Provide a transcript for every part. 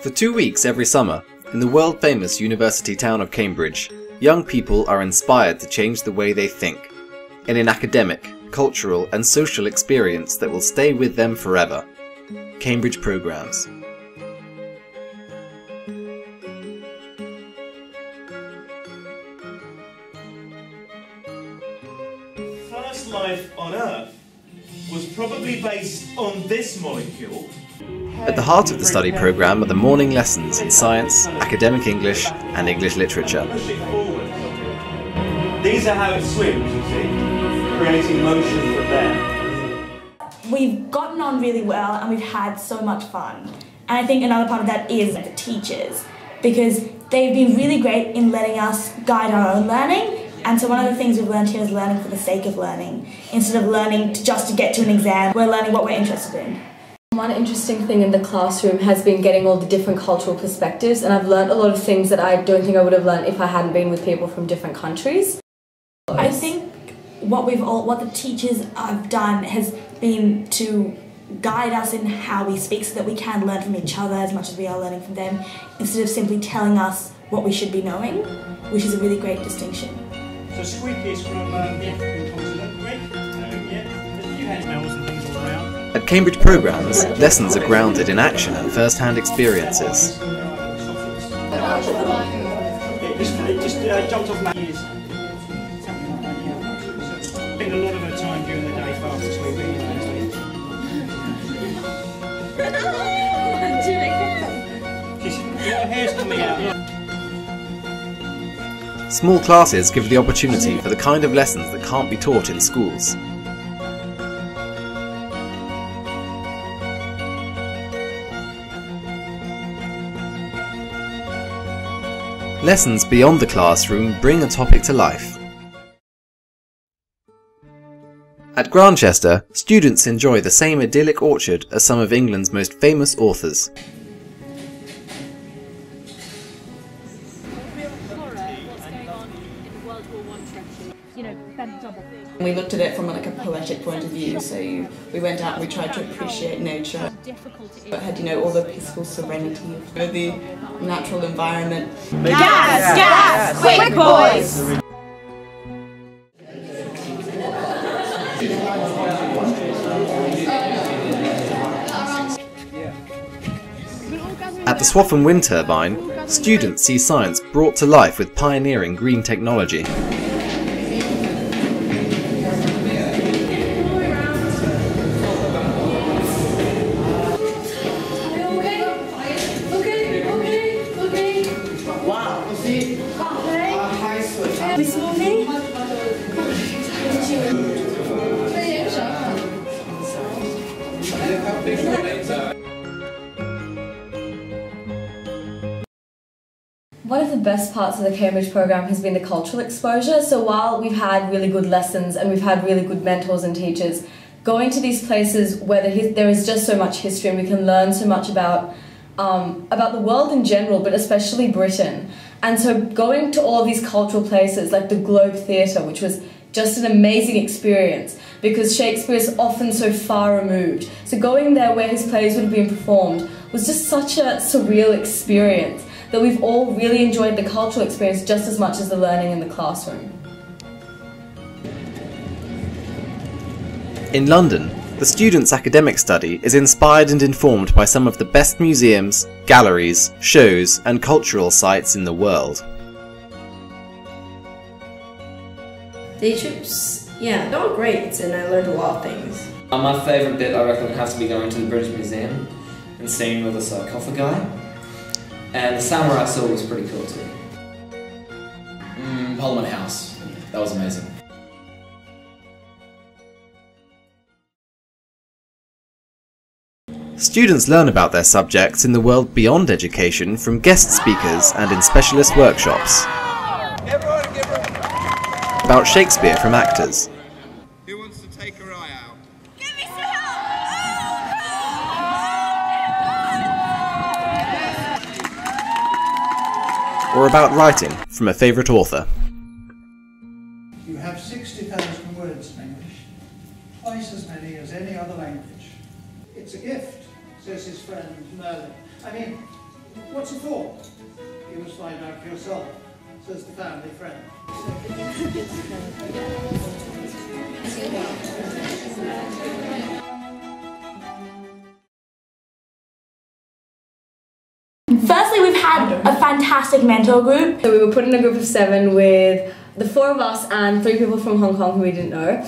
For 2 weeks every summer, in the world-famous university town of Cambridge, young people are inspired to change the way they think, in an academic, cultural and social experience that will stay with them forever. Cambridge Programmes. First life on Earth was probably based on this molecule. At the heart of the study programme are the morning lessons in science, academic English and English literature. Push it forward. These are how it swims, you see, creating motion from there. We've gotten on really well and we've had so much fun. And I think another part of that is the teachers, because they've been really great in letting us guide our own learning. And so one of the things we've learned here is learning for the sake of learning. Instead of learning just to get to an exam, we're learning what we're interested in. One interesting thing in the classroom has been getting all the different cultural perspectives, and I've learned a lot of things that I don't think I would have learned if I hadn't been with people from different countries. I think what the teachers have done has been to guide us in how we speak so that we can learn from each other as much as we are learning from them, instead of simply telling us what we should be knowing, which is a really great distinction. So Squeaky is from the African continent, Greg. There's a few animals and things all around. At Cambridge Programmes, lessons are grounded in action and first-hand experiences. It just jumped off my ears. Spend a lot of her time during the day fast asleep her hair's coming out. Small classes give the opportunity for the kind of lessons that can't be taught in schools. Lessons beyond the classroom bring a topic to life. At Grantchester, students enjoy the same idyllic orchard as some of England's most famous authors. We looked at it from like a poetic point of view, so we went out and we tried to appreciate nature, but had all the peaceful serenity of the natural environment. Gas! Gas! Quick, boys! At the Swaffham Wind Turbine, students see science brought to life with pioneering green technology. One of the best parts of the Cambridge programme has been the cultural exposure. So while we've had really good lessons and we've had really good mentors and teachers, going to these places where there is just so much history and we can learn so much about the world in general, but especially Britain. And so going to all these cultural places like the Globe Theatre, which was just an amazing experience because Shakespeare is often so far removed. So going there where his plays would have been performed was just such a surreal experience that we've all really enjoyed the cultural experience just as much as the learning in the classroom. In London, the students' academic study is inspired and informed by some of the best museums, galleries, shows and cultural sites in the world. Day trips, yeah, they were great and I learned a lot of things. My favourite bit, I reckon, would have to be going to the British Museum and seeing the sarcophagi. And the samurai sword was pretty cool too. Parliament House, that was amazing. Students learn about their subjects in the world beyond education from guest speakers and in specialist workshops. About Shakespeare from actors. Who wants to take her eye out? Give me some help! Or about writing from a favourite author. You have 60,000 words in English, twice as many as any other language. It's a gift, says his friend Merlin. I mean, What's it for? You must find out for yourself, says the family friend. Firstly, we've had a fantastic mentor group. So we were put in a group of 7 with the 4 of us and 3 people from Hong Kong who we didn't know.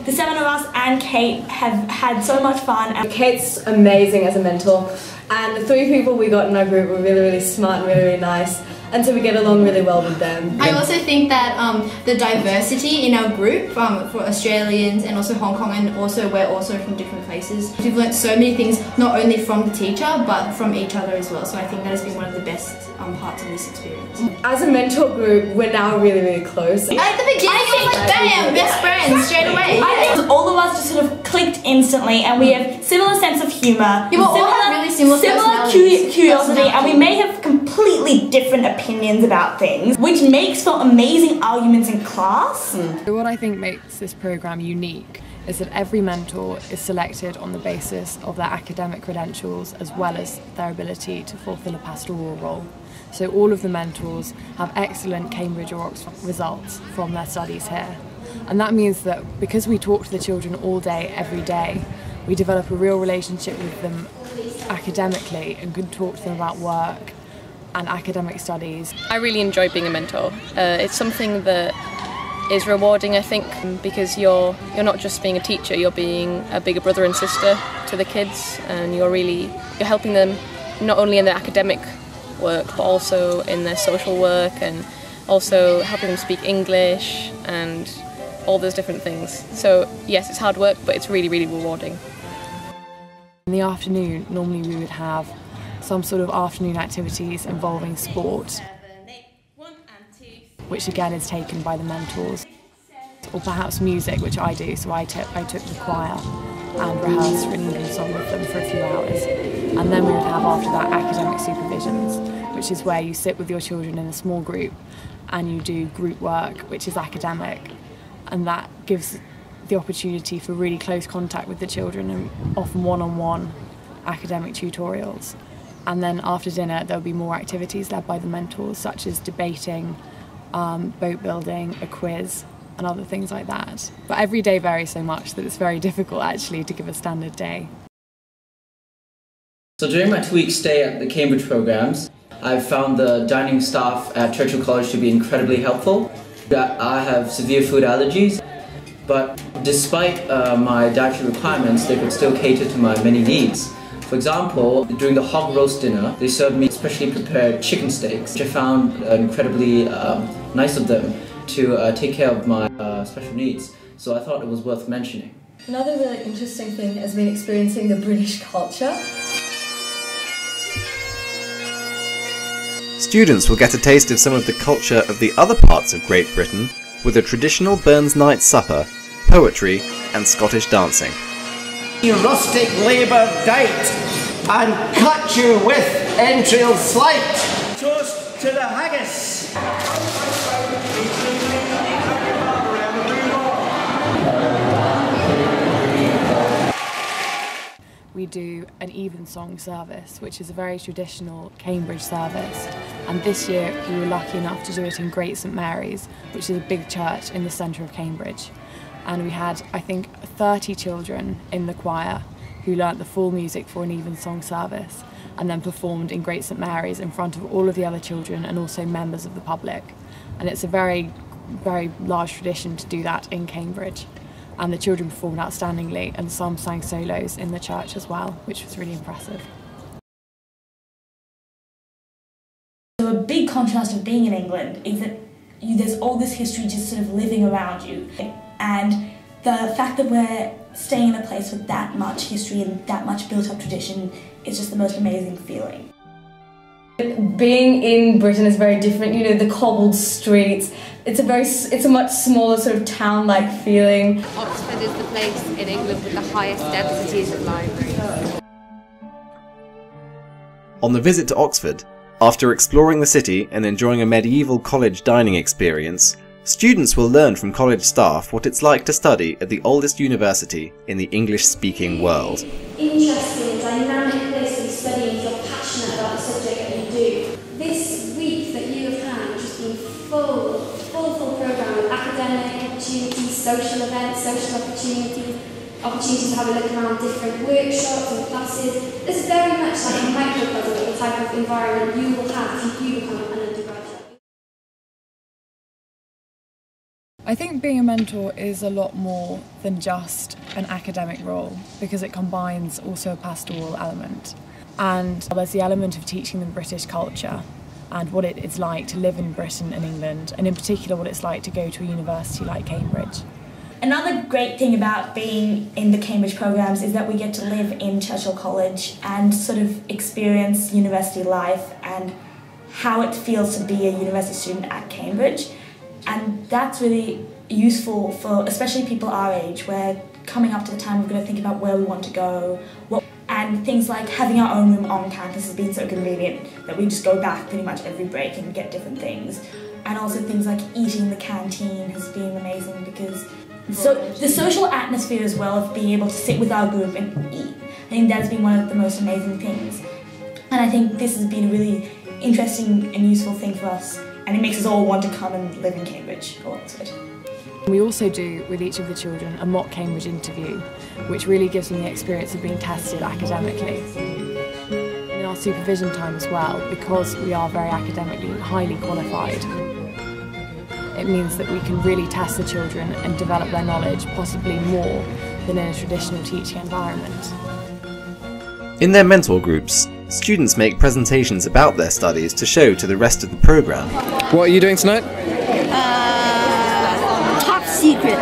The 7 of us and Kate have had so much fun. Kate's amazing as a mentor, and the 3 people we got in our group were really, really smart and really, really nice. And so we get along really well with them. I also think that the diversity in our group for Australians and also Hong Kong, and also we're also from different places. We've learnt so many things, not only from the teacher but from each other as well. So I think that has been one of the best parts of this experience. As a mentor group, we're now really, really close. At the beginning, it was like, bam, best friends straight away. I think all of us just sort of clicked instantly, and we have similar sense of humour, we all have really similar curiosity, and we may have completely different opinions about things, which makes for amazing arguments in class. So what I think makes this programme unique is that every mentor is selected on the basis of their academic credentials as well as their ability to fulfil a pastoral role. So all of the mentors have excellent Cambridge or Oxford results from their studies here. And that means that because we talk to the children all day, every day, we develop a real relationship with them academically and can talk to them about work and academic studies. I really enjoy being a mentor. It's something that is rewarding, I think, because you're not just being a teacher, you're being a bigger brother and sister to the kids, and you're helping them not only in their academic work but also in their social work, and also helping them speak English and all those different things. So yes, it's hard work, but it's really, really rewarding. In the afternoon, normally we would have some sort of afternoon activities involving sport, which again is taken by the mentors, or perhaps music, which I do. So I took the choir and rehearsed an evening song with them for a few hours, and then we would have after that academic supervisions, which is where you sit with your children in a small group and you do group work, which is academic, and that gives the opportunity for really close contact with the children and often one-on-one academic tutorials. And then after dinner there'll be more activities led by the mentors, such as debating, boat building, a quiz and other things like that. But every day varies so much that it's very difficult actually to give a standard day. So during my 2-week stay at the Cambridge programs, I've found the dining staff at Churchill College to be incredibly helpful. I have severe food allergies, but despite my dietary requirements, they could still cater to my many needs. For example, during the hog roast dinner, they served me specially prepared chicken steaks, which I found incredibly nice of them to take care of my special needs. So I thought it was worth mentioning. Another really interesting thing has been experiencing the British culture. Students will get a taste of some of the culture of the other parts of Great Britain with a traditional Burns night supper, poetry and Scottish dancing. Rustic labour dight, and cut you with entrails slight. Toast to the haggis. We do an evensong service, which is a very traditional Cambridge service, and this year we were lucky enough to do it in Great St Mary's, which is a big church in the centre of Cambridge. And we had, I think, 30 children in the choir who learnt the full music for an evensong service and then performed in Great St Mary's in front of all of the other children and also members of the public. And it's a very, very large tradition to do that in Cambridge. And the children performed outstandingly, and some sang solos in the church as well, which was really impressive. So a big contrast of being in England is that there's all this history just sort of living around you. And the fact that we're staying in a place with that much history and that much built-up tradition is just the most amazing feeling. Being in Britain is very different, you know, the cobbled streets. It's a much smaller sort of town-like feeling. Oxford is the place in England with the highest densities of libraries. On the visit to Oxford, after exploring the city and enjoying a medieval college dining experience, students will learn from college staff what it's like to study at the oldest university in the English-speaking world. Interesting, dynamic place to study if you're passionate about the subject. social events, social opportunities to have a look around different workshops and classes. This is very much like a microcosm of the type of environment you will have if you become an undergraduate. I think being a mentor is a lot more than just an academic role because it combines also a pastoral element. And there's the element of teaching them British culture and what it is like to live in Britain and England, and in particular what it's like to go to a university like Cambridge. Another great thing about being in the Cambridge programs is that we get to live in Churchill College and sort of experience university life and how it feels to be a university student at Cambridge. And that's really useful for especially people our age, where coming up to the time we're going to think about where we want to go, and things like having our own room on campus has been so convenient that we just go back pretty much every break and get different things. And also things like eating in the canteen has been amazing because the social atmosphere as well of being able to sit with our group and eat, I think that's been one of the most amazing things. And I think this has been a really interesting and useful thing for us, and it makes us all want to come and live in Cambridge or Oxford. We also do, with each of the children, a mock Cambridge interview, which really gives them the experience of being tested academically. In our supervision time as well, because we are very academically highly qualified, it means that we can really test the children and develop their knowledge, possibly more than in a traditional teaching environment. In their mentor groups, students make presentations about their studies to show to the rest of the programme. What are you doing tonight? Top secret.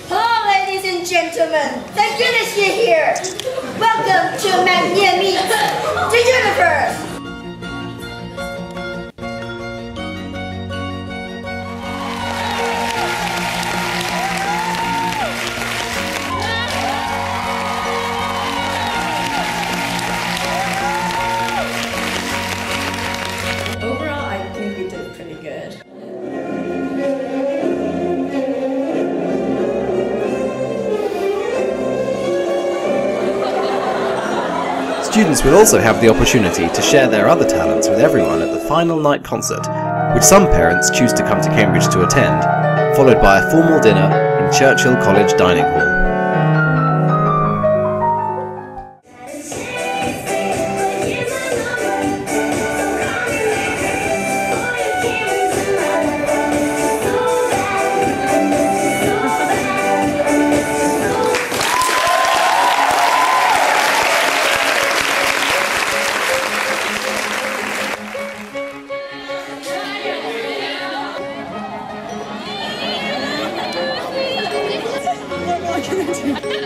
Hello, ladies and gentlemen. Thank goodness you're here. Welcome to Magnia Meets the Universe. Overall, I think we did pretty good. Students will also have the opportunity to share their other talents with everyone at the final night concert, which some parents choose to come to Cambridge to attend, followed by a formal dinner in Churchill College dining hall. Thank you.